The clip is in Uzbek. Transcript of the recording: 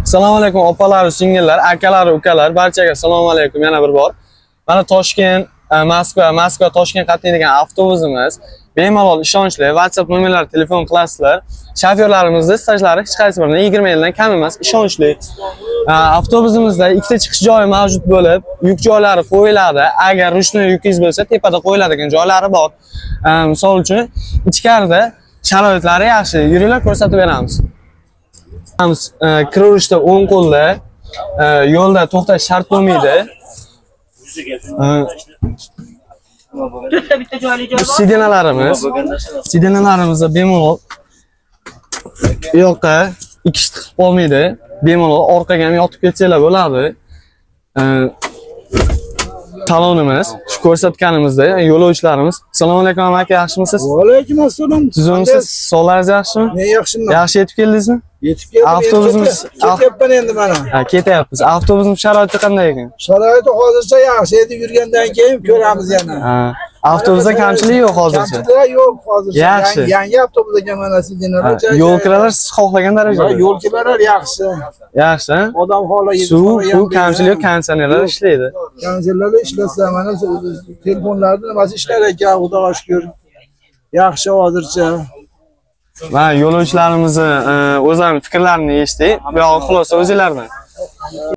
Assalomu alaykum opalar, singillar, akalar, ukalar, barchaga assalomu alaykum yana bir bor. Mana Toshkent, Moskva, Toshkent qatnaydigan avtobusimiz bemalol ishonchli. WhatsApp nomerlar telefon qilasizlar. Shofyorlarimizning stajlari hech qaysi birining 20 yildan kam emas, ishonchli. Avtobusimizda ikkita chiqish joyi mavjud bo'lib, yuk joylari qo'yiladi. Agar ruchnoy yukingiz bo'lsa, tepada qo'yiladigan joylari bor. Misol uchun, ichkarida sharoitlari yaxshi. Yuringlar, ko'rsatib beramiz. Kirishda o'ng qo'lda yo'lda to'xtash shart bo'lmaydi. Sidenalarimizda bemalol bu yoqqa ikki tiqib qolmaydi. Bemalol orqaga ham yotib ketsanglar bo'ladi. Talonimiz shu ko'rsatganimizda yo'lovchilarimiz. Assalomu alaykum aka, yaxshimisiz? Va alaykum assalom. Sizlarsiz, sog'laringiz yaxshimi? Men yaxshiman. Yaxshi yetib keldingizmi? Yetib keldim. Avtobusimiz ketyapman endi mana. Ketyapmiz. Avtobusimiz sharoiti qanday ekan? Sharoiti hozircha yaxshi edi, yurgandan keyin ko'ramiz yana. Avtobusda kamchilik yo'q hozircha. Kamchilik yo'q hozircha. Yaxshi. Yangi avtobus ekan mana sidenalar. Yo'lkiralar siz xohlagan darajada. Yo'lkiralar yaxshi. Yaxshi. Odam holiga suv, kamchilik, konditsionerlar ishlaydi. Konditsionerlar ishlasa mana telefonlarni nimasi ishlar ekan, Xudoga shukr. Yaxshi hozircha. Va yo'lovchilarimizni o'zlarining fikrlarini eshitdik. Bu yo'q xulosa o'zingizlardan.